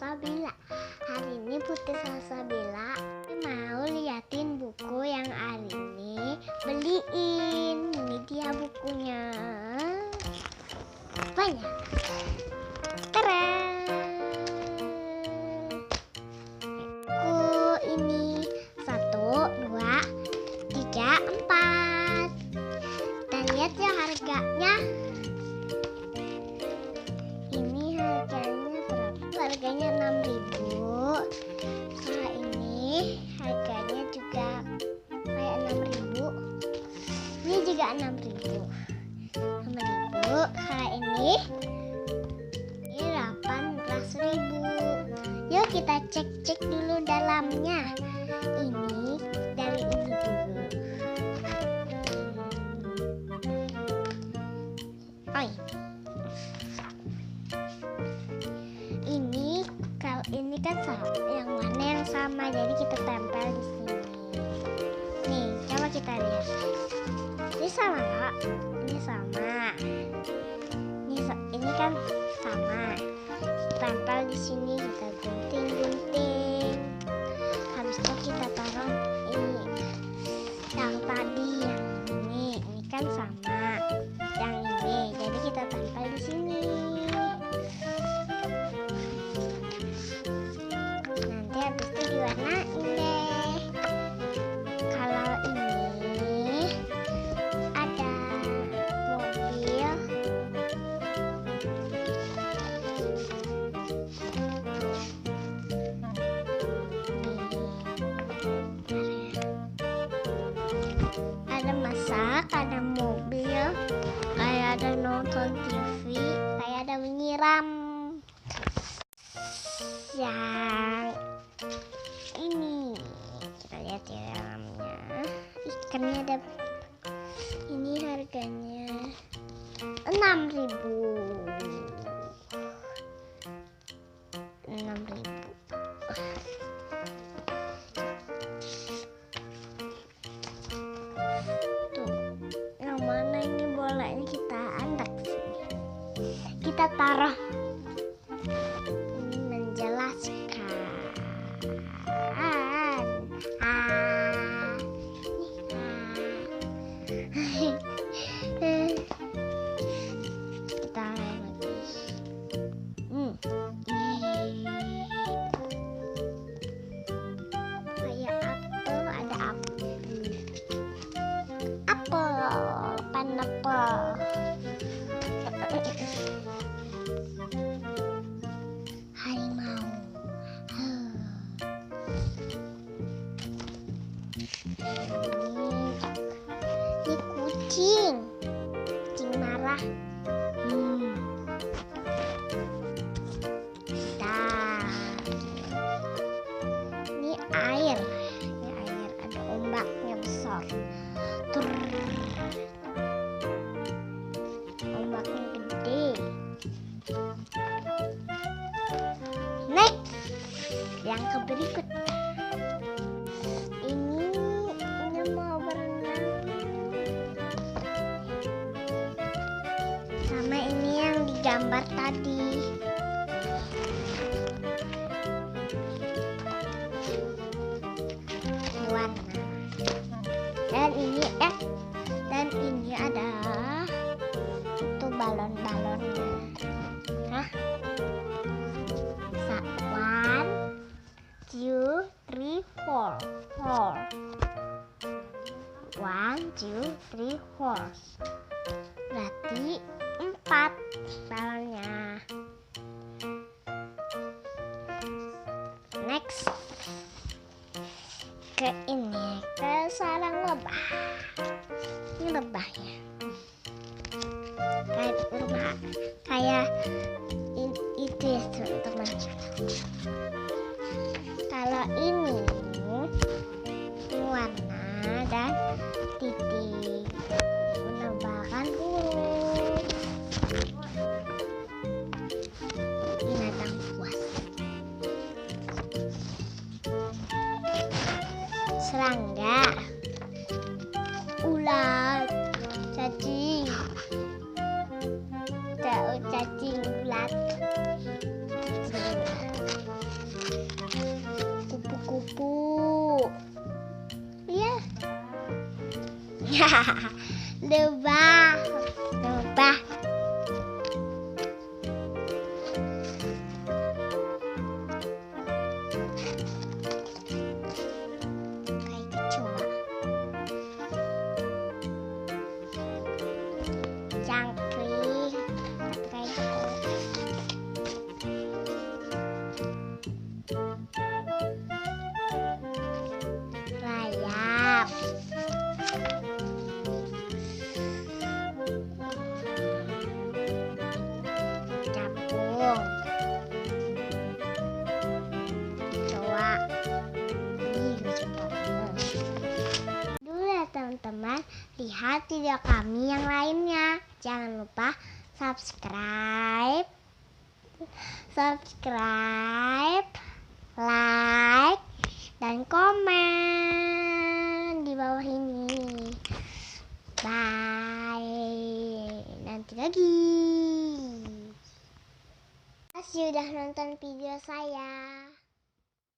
Salsabilla. Arini Putri Salsabilla mau liatin buku yang Arini beliin. Ini dia bukunya. Banyak. Keren. Buku ini 1, 2, 3, 4. Kita lihat ya harganya. Ini harganya berapa? Harganya 6.000. Kalau ini harganya juga kayak 6.000. Ini juga 6.000. 6.000. Kalau ini 18.000. Yuk kita cek dulu dalamnya. Ini dari ini dulu. Ini kan sama, yang mana yang sama, jadi kita tempel di sini. Nih, coba kita lihat. Ini sama nggak? Ini sama. Ini kan sama. Tempel di sini, kita gunting. Habis itu kita taruh ini. Yang tadi, yang ini kan sama. Yang ini, jadi kita tempel di sini. Habis itu diwarnain deh. Kalau ini ada mobil. Ada masak, ada mobil, kayak ada nonton TV, kayak ada menyiram. Yang ini kita lihat ya dalamnya. Ikannya ada. Ini harganya 6.000. 6.000. Tuh, yang mana ini bolanya kita angkat sini. Kita taruh. Ini menjelaskan. Kita lagi. Kayak apel, ada apel, pineapple. Harimau. Ini kucing marah. Ini air ada ombaknya besar. Ombaknya gede. Next, yang ke berikut. Ini mau berenang. Sama ini yang digambar tadi. Warna. Dan ini ada itu balon-balonnya. Hah? 1, 2, 3, 4. 1, 2, 3, 4. Berarti 4 balonnya. Next, ke ini, ke sarang lebah. Ini lebahnya. Kayak rumah, kayak itu ya teman-teman. Kalau ini warna dan titik menambahkan huruf. Binatang buas. Serangga, ular, cacing, cacing ulat. Lebah. Lebah. Kayak kecoa. Cangkrik. Kayak rayap. Capung. Kecoa. Ini lucu banget. Dulu ya teman-teman, lihat video kami yang lainnya. Jangan lupa subscribe, like, dan komen di bawah ini. Bye. Nanti lagi. Terima kasih sudah nonton video saya.